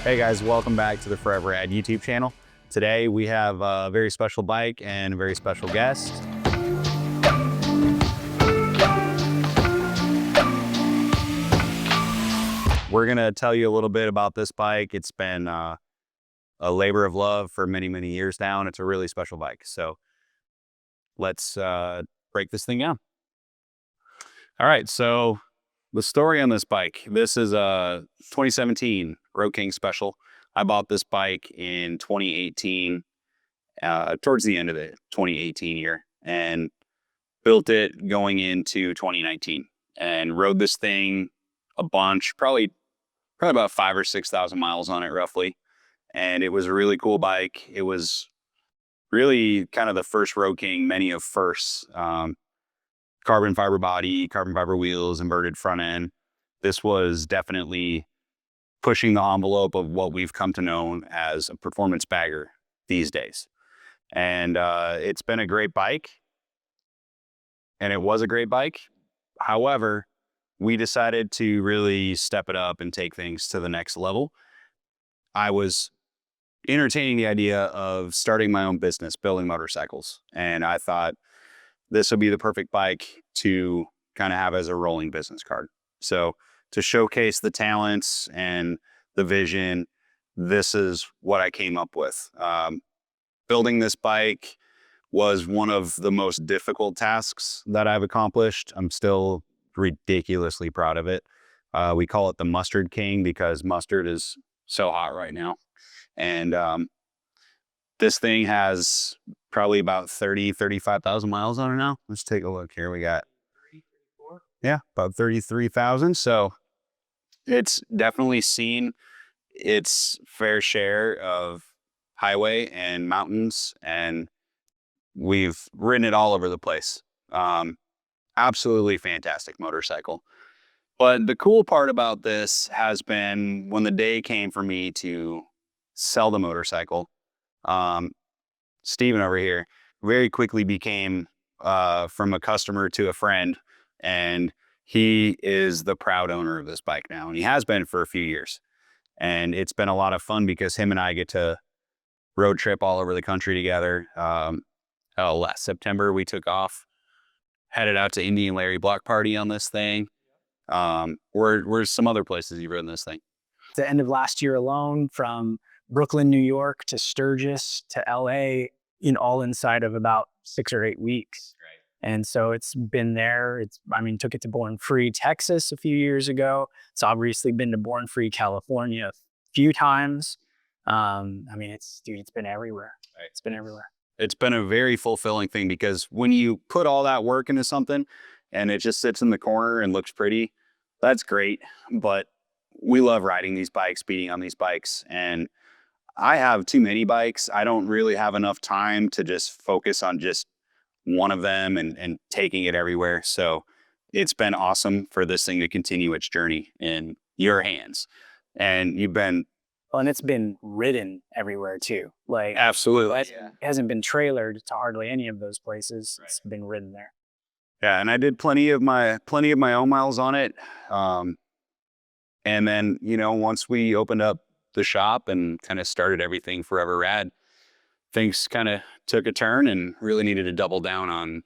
Hey guys, welcome back to the Forever Rad YouTube channel. Today we have a very special bike and a very special guest. We're gonna tell you a little bit about this bike. It's been a labor of love for many, many years now, and it's a really special bike. So let's break this thing down. All right, so the story on this bike. This is a 2017 Road King Special. I bought this bike in 2018, towards the end of the 2018 year, and built it going into 2019, and rode this thing a bunch, probably about 5,000 or 6,000 miles on it roughly. And it was a really cool bike. It was really kind of the first Road King, many of firsts. Carbon fiber body, carbon fiber wheels, inverted front end. This was definitely pushing the envelope of what we've come to know as a performance bagger these days. And it's been a great bike. And it was a great bike. However, we decided to really step it up and take things to the next level. I was entertaining the idea of starting my own business, building motorcycles. And I thought this would be the perfect bike to kind of have as a rolling business card. So to showcase the talents and the vision, this is what I came up with. Building this bike was one of the most difficult tasks that I've accomplished. I'm still ridiculously proud of it. We call it the Mustard King because mustard is so hot right now. And this thing has probably about 35,000 miles on it now. Let's take a look here. We got, yeah, about 33,000. So it's definitely seen its fair share of highway and mountains, and we've ridden it all over the place. Absolutely fantastic motorcycle. But the cool part about this has been when the day came for me to sell the motorcycle, Steven over here very quickly became from a customer to a friend, and he is the proud owner of this bike now, and he has been for a few years. And it's been a lot of fun because him and I get to road trip all over the country together. Last September we took off, headed out to Indian Larry Block Party on this thing. Where's some other places you've ridden this thing? The end of last year alone, from Brooklyn, New York to Sturgis to LA, all inside of about 6 or 8 weeks. Right. And so it's been there. Took it to Born Free, Texas a few years ago. It's obviously been to Born Free, California a few times. It's been everywhere. Right. It's been everywhere. It's been a very fulfilling thing because when you put all that work into something and it just sits in the corner and looks pretty, that's great. But we love riding these bikes, speeding on these bikes. And I have too many bikes. I don't really have enough time to just focus on just one of them and taking it everywhere. So it's been awesome for this thing to continue its journey in your hands. And you've been... Well, and it's been ridden everywhere too. Like, absolutely. It hasn't been trailered to hardly any of those places. Right. It's been ridden there. Yeah, and I did plenty of my own miles on it. And then, once we opened up the shop and kind of started everything Forever Rad, things kind of took a turn and really needed to double down on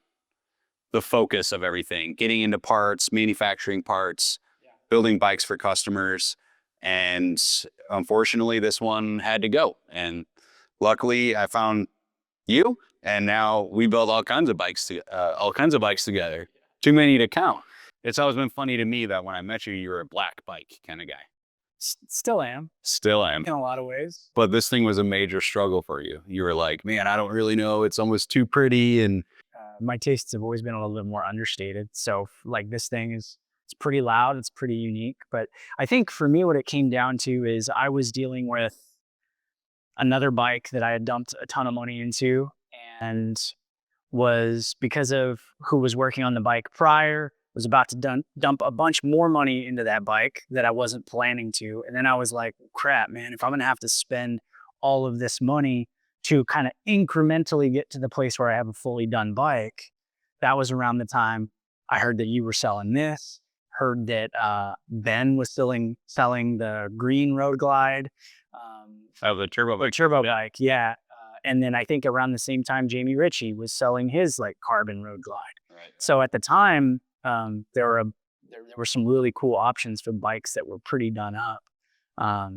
the focus of everything, getting into parts, manufacturing parts, building bikes for customers. And unfortunately, this one had to go. And luckily, I found you, and now we build all kinds of bikes together. Too many to count. It's always been funny to me that when I met you, you were a black bike kind of guy. Still am. Still am. In a lot of ways. But this thing was a major struggle for you. You were like, man, I don't really know. It's almost too pretty. And my tastes have always been a little bit more understated. So like this thing it's pretty loud. It's pretty unique. But I think for me, what it came down to is I was dealing with another bike that I had dumped a ton of money into, and was, because of who was working on the bike prior, was about to dump a bunch more money into that bike that I wasn't planning to. And then I was like, crap, man, if I'm going to have to spend all of this money to kind of incrementally get to the place where I have a fully done bike, that was around the time I heard that you were selling this, heard that Ben was selling the green Road Glide. Oh, the turbo bike. Turbo bike, yeah. And then I think around the same time, Jamie Ritchie was selling his like carbon road glide. Right. So at the time, there were some really cool options for bikes that were pretty done up.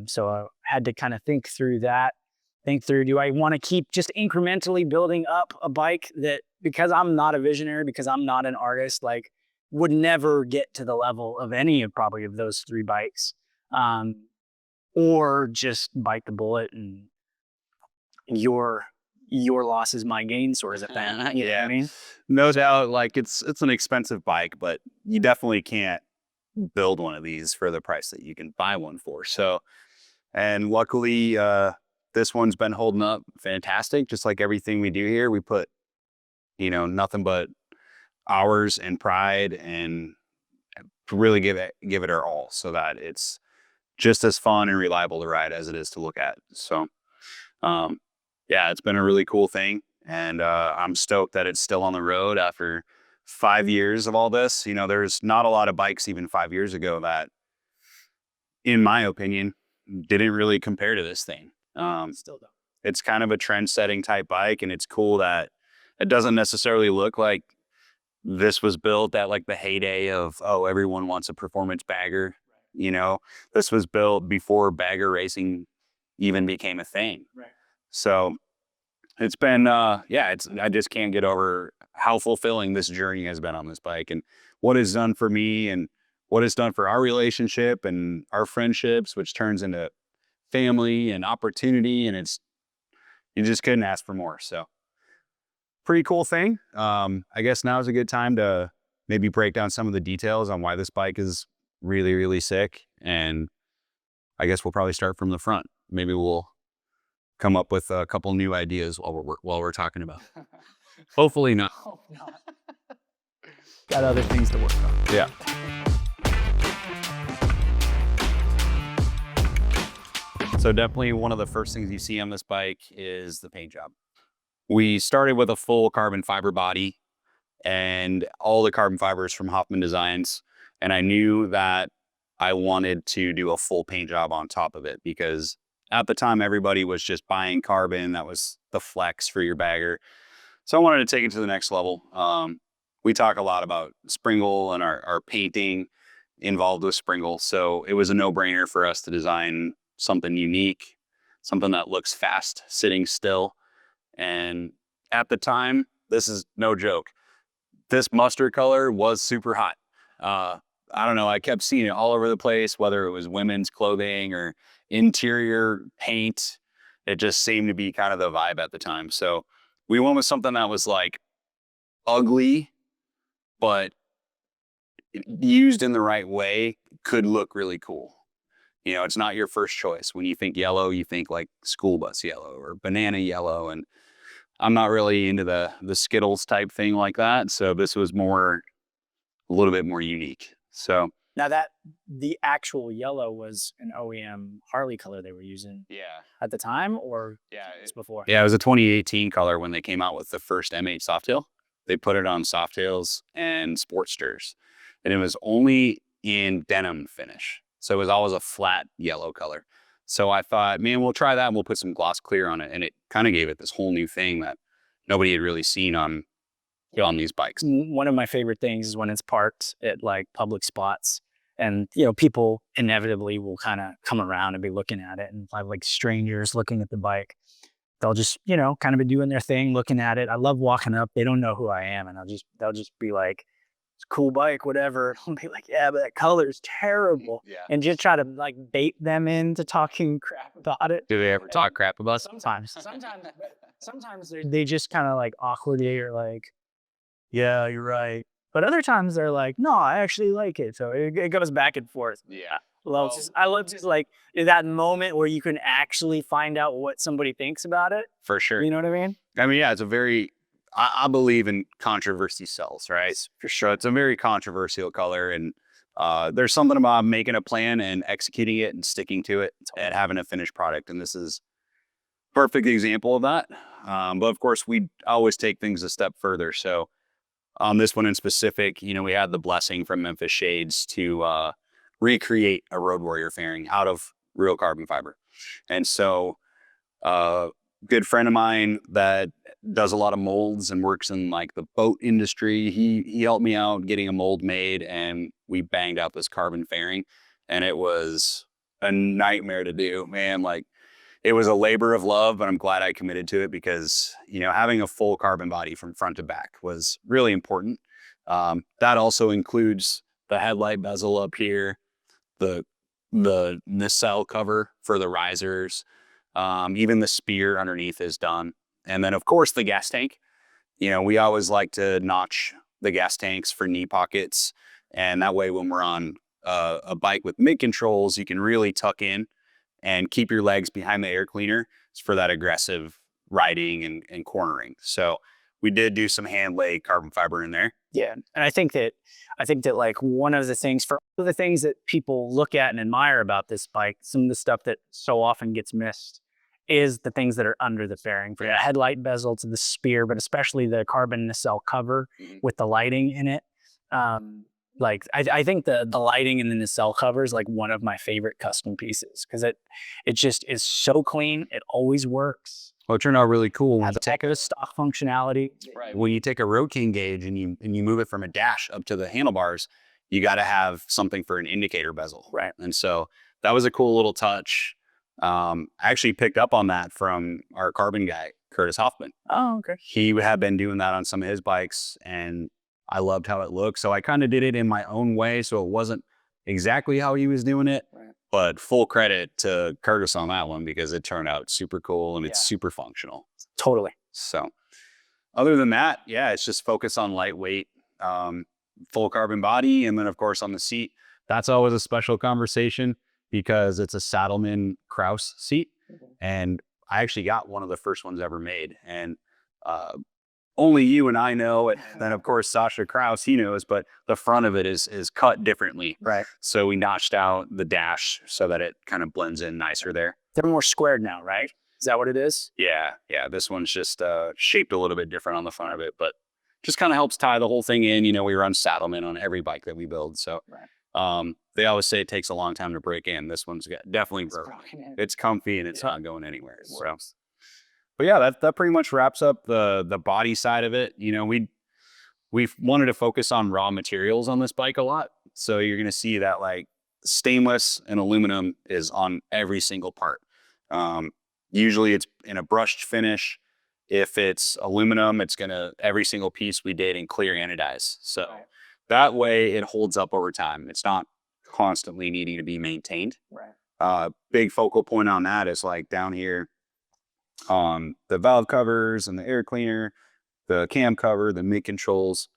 So I had to kind of think through that. Think through, do I want to keep just incrementally building up a bike that, because I'm not a visionary, because I'm not an artist, like would never get to the level of any of probably of those 3 bikes, or just bite the bullet and your loss is my gain sort of thing. You know what I mean? No doubt, like it's an expensive bike, but you definitely can't build one of these for the price that you can buy one for. So, and luckily, this one's been holding up fantastic. Just like everything we do here, we put, nothing but hours and pride and really give it our all so that it's just as fun and reliable to ride as it is to look at. So, yeah, it's been a really cool thing. And I'm stoked that it's still on the road after 5 years of all this. There's not a lot of bikes even 5 years ago that, in my opinion, didn't really compare to this thing. Still don't. It's kind of a trend-setting type bike, and it's cool that it doesn't necessarily look like this was built at like the heyday of, oh, everyone wants a performance bagger. This was built before bagger racing even became a thing. Right. So it's been, I just can't get over how fulfilling this journey has been on this bike and what it's done for me and what it's done for our relationship and our friendships, which turns into family and opportunity. And you just couldn't ask for more. So pretty cool thing. I guess now is a good time to maybe break down some of the details on why this bike is really, really sick. And I guess we'll probably start from the front. Maybe we'll come up with a couple new ideas while we're talking about. Hopefully not. Hope not. Got other things to work on. Yeah. So definitely one of the first things you see on this bike is the paint job. We started with a full carbon fiber body and all the carbon fibers from Hoffman Designs. And I knew that I wanted to do a full paint job on top of it because at the time, everybody was just buying carbon. That was the flex for your bagger. So I wanted to take it to the next level. We talk a lot about Springle and our painting involved with Springle. So it was a no-brainer for us to design something unique, something that looks fast, sitting still. And at the time, this is no joke, this mustard color was super hot. I don't know, I kept seeing it all over the place, whether it was women's clothing or interior paint. It just seemed to be kind of the vibe at the time. So we went with something that was like ugly, but used in the right way could look really cool. It's not your first choice. When you think yellow, you think like school bus yellow or banana yellow. And I'm not really into the Skittles type thing like that. So this was a little bit more unique. So now the actual yellow was an OEM Harley color they were using at the time, or it's before? Yeah, it was a 2018 color when they came out with the first M8 Softail. They put it on Softails and Sportsters, and it was only in denim finish. So it was always a flat yellow color. So I thought, man, we'll try that and we'll put some gloss clear on it. And it kind of gave it this whole new thing that nobody had really seen on these bikes. One of my favorite things is when it's parked at like public spots and, people inevitably will kind of come around and be looking at it, and have like strangers looking at the bike. They'll just, kind of be doing their thing, looking at it. I love walking up. They don't know who I am. And they'll just be like, it's a cool bike, whatever. I'll be like, yeah, but that color is terrible. Yeah. And just try to like bait them into talking crap about it. Do they ever talk crap about it? Sometimes they just kind of like awkwardly are like, yeah, you're right. But other times they're like, no, I actually like it. So it goes back and forth. Yeah. I love just like that moment where you can actually find out what somebody thinks about it. For sure. You know what I mean? I mean, yeah, it's a very, I believe in controversy sells, right? For sure. It's a very controversial color. And there's something about making a plan and executing it and sticking to it and having a finished product. And this is a perfect example of that. But of course, we always take things a step further. So on this one in specific, we had the blessing from Memphis Shades to recreate a Road Warrior fairing out of real carbon fiber. And so good friend of mine that does a lot of molds and works in like the boat industry. He helped me out getting a mold made, and we banged out this carbon fairing, and it was a nightmare to do, man. Like, it was a labor of love, but I'm glad I committed to it because, you know, having a full carbon body from front to back was really important. That also includes the headlight bezel up here, the nacelle cover for the risers, even the spear underneath is done. And then of course the gas tank. You know, we always like to notch the gas tanks for knee pockets. And that way when we're on a bike with mid controls, you can really tuck in and keep your legs behind the air cleaner for that aggressive riding and cornering. So we did do some hand laid carbon fiber in there. Yeah. And I think that like one of the things that people look at and admire about this bike, some of the stuff that so often gets missed is the things that are under the fairing, from the headlight bezel to the spear, but especially the carbon nacelle cover with the lighting in it. Like I think the lighting in the nacelle cover is like one of my favorite custom pieces because it just is so clean. It always works. Well, it turned out really cool. Has a stock functionality. Right. When you take a Road King gauge and you move it from a dash up to the handlebars, you got to have something for an indicator bezel. Right. And so that was a cool little touch. I actually picked up on that from our carbon guy, Curtis Hoffman. Oh, okay. He had been doing that on some of his bikes, and I loved how it looked. So I kind of did it in my own way. So it wasn't exactly how he was doing it, but full credit to Curtis on that one because it turned out super cool and it's super functional. Totally. So other than that, yeah, it's just focus on lightweight, full carbon body. And then of course on the seat, that's always a special conversation because it's a Saddleman Kraus seat. And I actually got one of the first ones ever made. And only you and I know it. Then of course Sasha Kraus, he knows, but the front of it is cut differently. Right. So we notched out the dash so that it kind of blends in nicer there. They're more squared now, right? Is that what it is? Yeah. This one's just shaped a little bit different on the front of it, but just kind of helps tie the whole thing in. You know, we run Saddleman on every bike that we build. So they always say it takes a long time to break in. This one's definitely broken. It's comfy and it's not going anywhere. So. But yeah, that pretty much wraps up the body side of it. You know, we've wanted to focus on raw materials on this bike a lot. So you're going to see that like stainless and aluminum is on every single part. Usually it's in a brushed finish. If it's aluminum, it's every single piece we did in clear anodize. So that way it holds up over time. It's not constantly needing to be maintained. Big focal point on that is like down here on the valve covers and the air cleaner, the cam cover, the mid controls.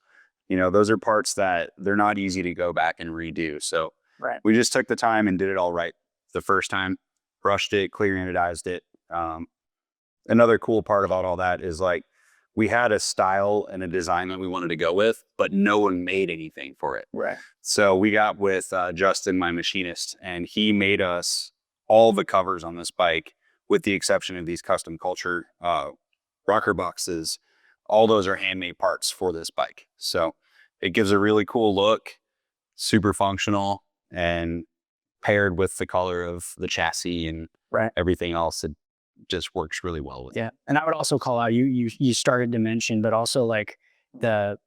You know, those are parts that they're not easy to go back and redo. So we just took the time and did it all right the first time, brushed it, clear anodized it. Another cool part about all that is like we had a style and a design that we wanted to go with, but no one made anything for it. So we got with Justin, my machinist, and he made us all the covers on this bike with the exception of these custom culture rocker boxes. All those are handmade parts for this bike. So it gives a really cool look, super functional, and paired with the color of the chassis and everything else, it just works really well with it. And I would also call out, you started to mention, but also like the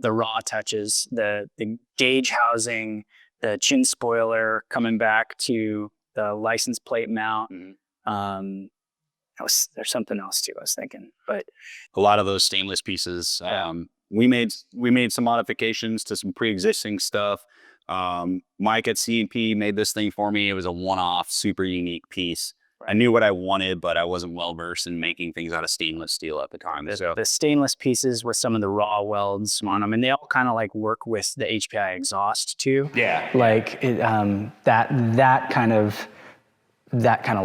raw touches, the gauge housing, the chin spoiler coming back to the license plate mount. There's something else too I was thinking, but a lot of those stainless pieces, we made some modifications to some pre-existing stuff. Mike at C&P made this thing for me. It was a one-off, super unique piece. I knew what I wanted, but I wasn't well-versed in making things out of stainless steel at the time. The stainless pieces with some of the raw welds on them, and they all kind of like work with the HPI exhaust too. Like it, that kind of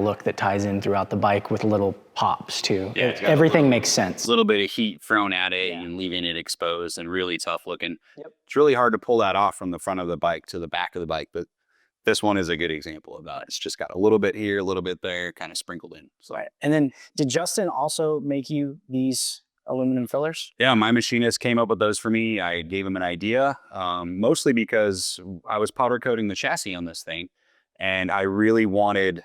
look that ties in throughout the bike with little pops too. Everything makes sense. A little bit of heat thrown at it and leaving it exposed and really tough looking. It's really hard to pull that off from the front of the bike to the back of the bike, but this one is a good example of that. It's just got a little bit here, a little bit there, kind of sprinkled in. So. And then did Justin also make you these aluminum fillers? Yeah, my machinist came up with those for me. I gave him an idea, mostly because I was powder coating the chassis on this thing, and I really wanted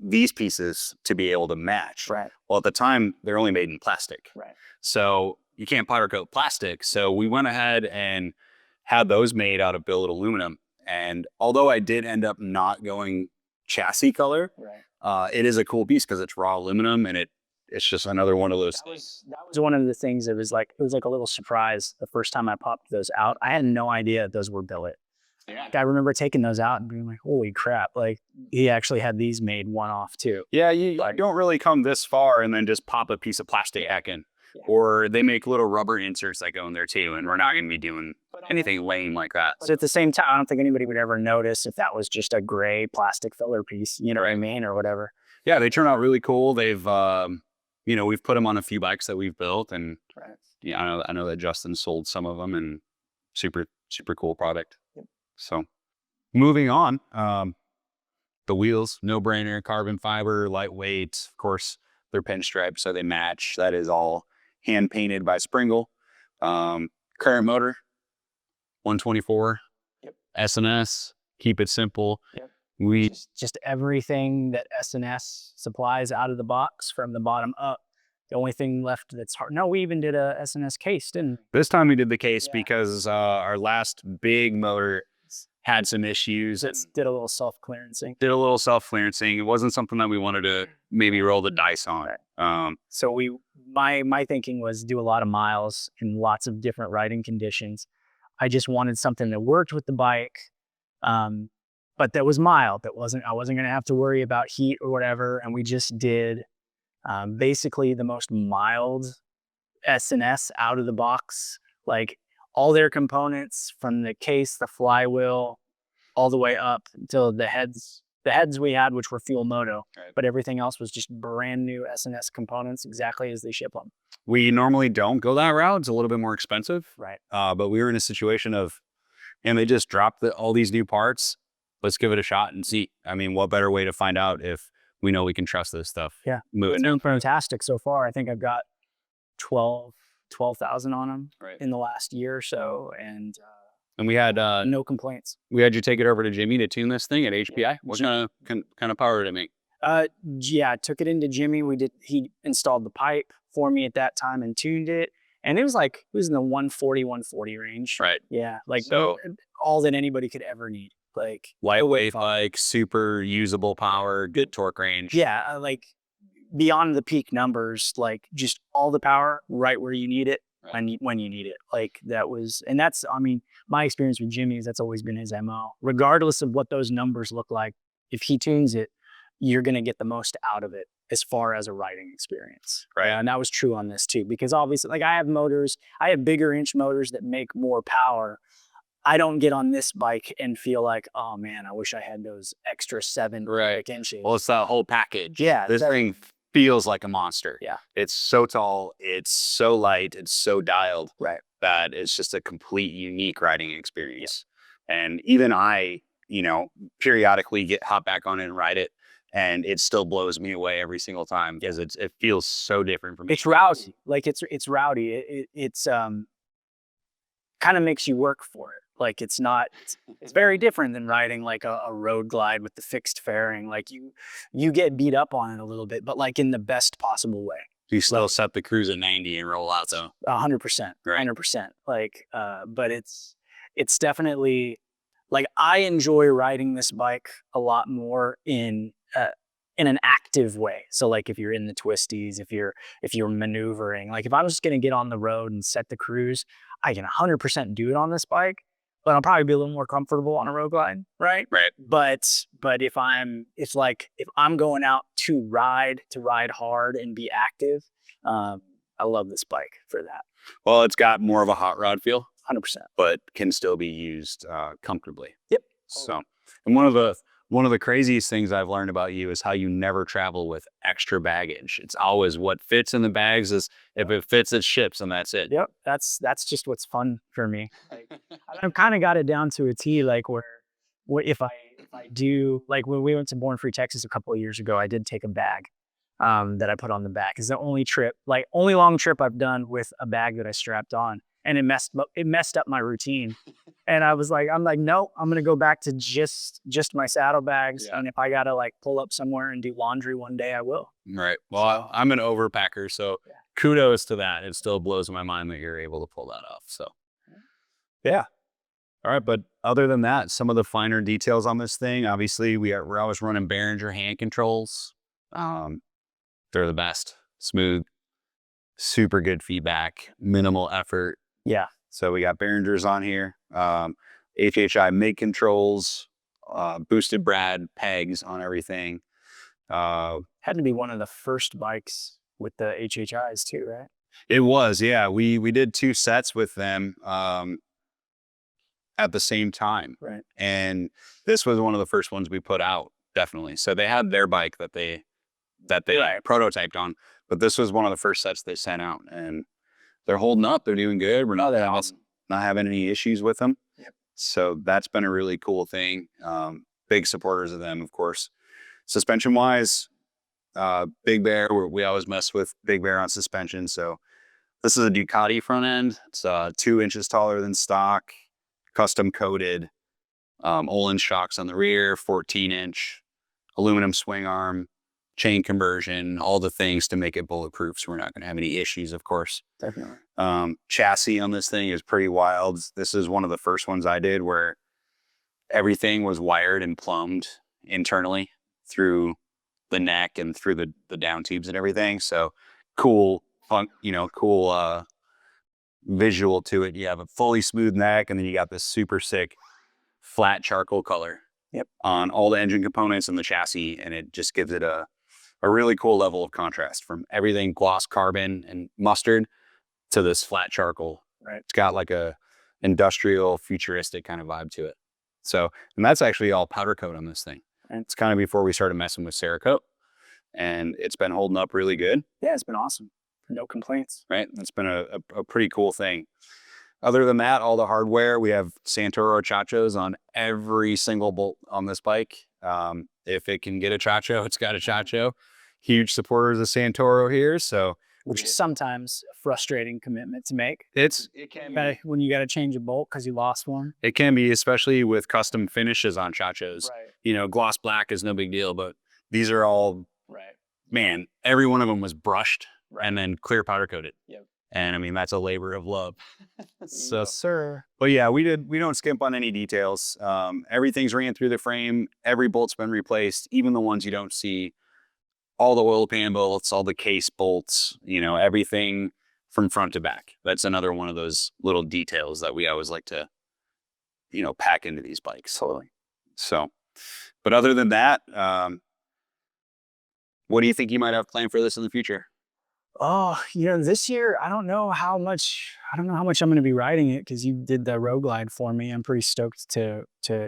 these pieces to be able to match. Right. Well, at the time, they're only made in plastic. Right. So you can't powder coat plastic. So we went ahead and had those made out of billet aluminum. And although I did end up not going chassis color, Right. it is a cool piece because it's raw aluminum, and it's just another one of those That things. was one of the things that was like, it was like a little surprise the first time I popped those out. I had no idea those were billet. Yeah. Like, I remember taking those out and being like, holy crap. Like, he actually had these made one off too. Yeah, you don't really come this far and then just pop a piece of plastic back in. Yeah. Or they make little rubber inserts that go in there too, and we're not going to be doing anything lame like that. So at the same time, I don't think anybody would ever notice if that was just a gray plastic filler piece, you know what I mean, or whatever. Yeah, they turn out really cool. They've, we've put them on a few bikes that we've built, and yeah, I know that Justin sold some of them, and super cool product. Yep. So moving on, the wheels, no brainer, carbon fiber, lightweight. Of course, they're pinstriped, so they match. That is all hand painted by Springle. Current motor, 124. Yep. S&S. Keep it simple. Yep. We just everything that S&S supplies out of the box from the bottom up. The only thing left that's hard. No, we even did a S&S case, didn't we? This time we did the case because our last big motor had some issues. It did a little self-clearancing. It wasn't something that we wanted to maybe roll the dice on. Right. So my thinking was do a lot of miles in lots of different riding conditions. I just wanted something that worked with the bike, but that was mild. I wasn't going to have to worry about heat or whatever. And we just did basically the most mild S&S out of the box, like all their components from the case, the flywheel, all the way up until the heads. The heads we had, which were fuel moto, but everything else was just brand new S&S components, exactly as they ship them. We normally don't go that route. It's a little bit more expensive. Right. But we were in a situation of, and they just dropped all these new parts. Let's give it a shot and see. I mean, what better way to find out if we know we can trust this stuff? Yeah. Moving. It's been fantastic so far. I think I've got 12,000 on them in the last year or so. And we had no complaints. We had you take it over to Jimmy to tune this thing at HPI. What kind of power did it make? Yeah, I took it into Jimmy. He installed the pipe for me at that time and tuned it. And it was in the 140 range. Right. Yeah. Like so, all that anybody could ever need. Like lightweight, like super usable power, good torque range. Yeah. Like beyond the peak numbers, like just all the power right where you need it. Right. When you need it. Like that's, I mean, my experience with Jimmy is that's always been his MO. Regardless of what those numbers look like, if he tunes it, you're going to get the most out of it as far as a riding experience. Right. And that was true on this too, because obviously, like I have bigger inch motors that make more power. I don't get on this bike and feel like, oh man, I wish I had those extra 7 inches. Well, it's that whole package. Yeah. This thing feels like a monster. Yeah. It's so tall, it's so light, it's so dialed. Right. That it's just a complete unique riding experience. Yeah. And even I, periodically hop back on it and ride it, and it still blows me away every single time because it feels so different from me. It's rowdy. Like it's rowdy. It's kind of makes you work for it. Like it's very different than riding like a road glide with the fixed fairing. Like you get beat up on it a little bit, but like in the best possible way. You still set the cruise at 90 and roll out though. 100%, 100%. Like, but it's definitely like I enjoy riding this bike a lot more in an active way. So like if you're in the twisties, if you're maneuvering, like if I'm just going to get on the road and set the cruise, I can 100% do it on this bike, but I'll probably be a little more comfortable on a road glide. Right. Right. But if I'm going out to ride hard and be active, I love this bike for that. Well, it's got more of a hot rod feel. 100%. But can still be used comfortably. Yep. So, and one of the craziest things I've learned about you is how you never travel with extra baggage. It's always what fits in the bags is if it fits, it ships, and that's it. Yep. That's just what's fun for me. Like, I've kind of got it down to a T, like where if I do, like when we went to Born Free Texas a couple of years ago, I did take a bag that I put on the back. It's the only long trip I've done with a bag that I strapped on. and it messed up my routine. And I'm like, no, I'm gonna go back to just my saddlebags. Yeah. And if I gotta like pull up somewhere and do laundry one day, I will. Right. Well, I'm an overpacker, so Yeah. kudos to that. It still blows my mind that you're able to pull that off. So, yeah. All right. But other than that, some of the finer details on this thing, obviously, we're always running Behringer hand controls. They're the best. Smooth, super good feedback, minimal effort. Yeah. So we got Behringers on here, HHI MIG controls, boosted brad pegs on everything. Had to be one of the first bikes with the HHIs too, right? It was, yeah. We did 2 sets with them at the same time. Right. And this was one of the first ones we put out, definitely. So they had their bike that they Right. prototyped on, but this was one of the first sets they sent out, and they're holding up. They're doing good. We're not having any issues with them. Yep. So that's been a really cool thing. Big supporters of them, of course. Suspension wise, Big Bear, we always mess with Big Bear on suspension. So this is a Ducati front end. It's 2 inches taller than stock, custom coated, Olin shocks on the rear, 14-inch aluminum swing arm, chain conversion, all the things to make it bulletproof. So we're not going to have any issues, of course. Definitely. Chassis on this thing is pretty wild. This is one of the first ones I did where everything was wired and plumbed internally through the neck and through the down tubes and everything. So cool, cool visual to it. You have a fully smooth neck, and then you got this super sick flat charcoal color. Yep. On all the engine components and the chassis, and it just gives it a really cool level of contrast from everything gloss carbon and mustard to this flat charcoal. Right. It's got like a industrial futuristic kind of vibe to it. So, and that's actually all powder coat on this thing. And it's kind of before we started messing with Cerakote, and it's been holding up really good. Yeah, it's been awesome. No complaints. Right. That's been a pretty cool thing. Other than that, all the hardware, we have Santoro Chachos on every single bolt on this bike. If it can get a Chacho, it's got a Chacho. Huge supporters of Santoro here. So, which is sometimes a frustrating commitment to make. It can be. When you got to change a bolt because you lost one. It can be, especially with custom finishes on Chachos. Right. Gloss black is no big deal, but these are all, right. Man, every one of them was brushed Right. and then clear powder coated. Yep. And I mean, that's a labor of love. So, yes, sir. But yeah, we don't skimp on any details. Everything's ran through the frame. Every bolt's been replaced, even the ones you don't see. All the oil pan bolts, all the case bolts, everything from front to back. That's another one of those little details that we always like to, pack into these bikes. Totally. So, but other than that, what do you think you might have planned for this in the future? Oh, this year, I don't know how much I'm going to be riding it because you did the Road Glide for me. I'm pretty stoked to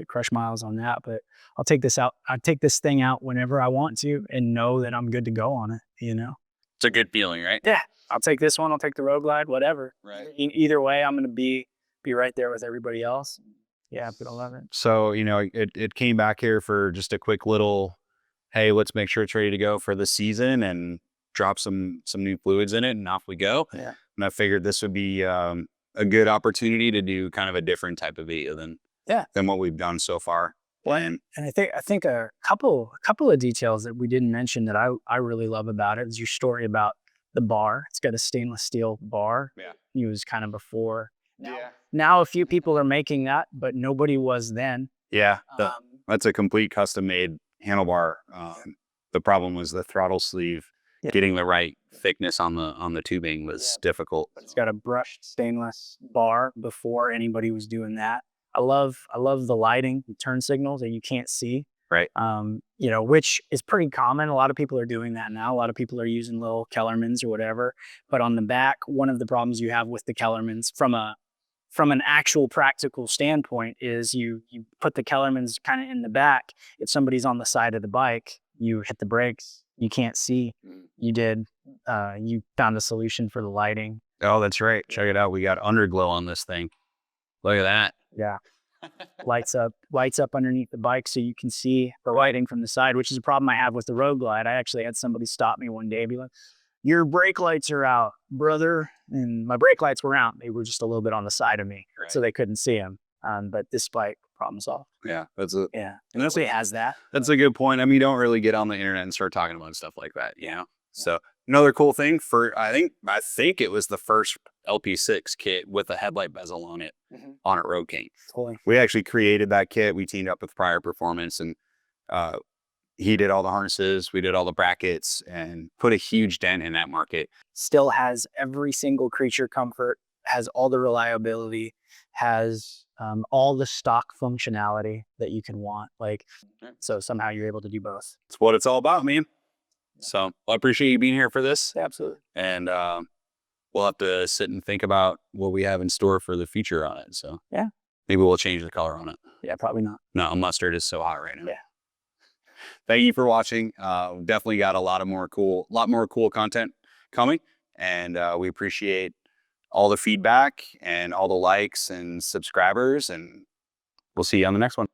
crush miles on that, but I'll take this out. I take this thing out whenever I want to and know that I'm good to go on it, It's a good feeling, right? Yeah. I'll take this one. I'll take the Road Glide, whatever. Right. Either way, I'm going to be right there with everybody else. Yeah, but I love it. So, it came back here for just a quick little, hey, let's make sure it's ready to go for the season and drop some new fluids in it, and off we go. Yeah. And I figured this would be a good opportunity to do kind of a different type of video than what we've done so far. And I think a couple of details that we didn't mention that I really love about it is your story about the bar. It's got a stainless steel bar. Yeah. Used kind of before. Yeah. Now a few people are making that, but nobody was then. Yeah. That's a complete custom made handlebar. The problem was the throttle sleeve. Yeah. Getting the right thickness on the tubing was difficult. But it's got a brushed stainless bar before anybody was doing that. I love the lighting, the turn signals that you can't see. Right. Which is pretty common. A lot of people are doing that now. A lot of people are using little Kellermans or whatever. But on the back, one of the problems you have with the Kellermans from an actual practical standpoint is you put the Kellermans kind of in the back. If somebody's on the side of the bike, you hit the brakes. You can't see. You found a solution for the lighting. Oh, that's right. Check it out. We got underglow on this thing. Look at that. Yeah. lights up underneath the bike so you can see the lighting from the side, which is a problem I have with the Road Glide. I actually had somebody stop me one day, be like, your brake lights are out, brother. And my brake lights were out. They were just a little bit on the side of me, so they couldn't see them. But this bike, problem solved. Yeah, that's a Yeah, and that's it has that. That's a good point. I mean, you don't really get on the internet and start talking about stuff like that, you know? So another cool thing for, I think it was the first LP6 kit with a headlight bezel on it, on a Road King. Totally. We actually created that kit. We teamed up with Prior Performance, and he did all the harnesses. We did all the brackets and put a huge dent in that market. Still has every single creature comfort, has all the reliability, has all the stock functionality that you can want. Like, so somehow you're able to do both. It's what it's all about, man. So I appreciate you being here for this. Absolutely. And we'll have to sit and think about what we have in store for the future on it. So yeah, maybe we'll change the color on it. Yeah, probably not. No, mustard is so hot right now. Yeah. Thank you for watching. We've definitely got a lot more cool content coming, and we appreciate all the feedback and all the likes and subscribers, and we'll see you on the next one.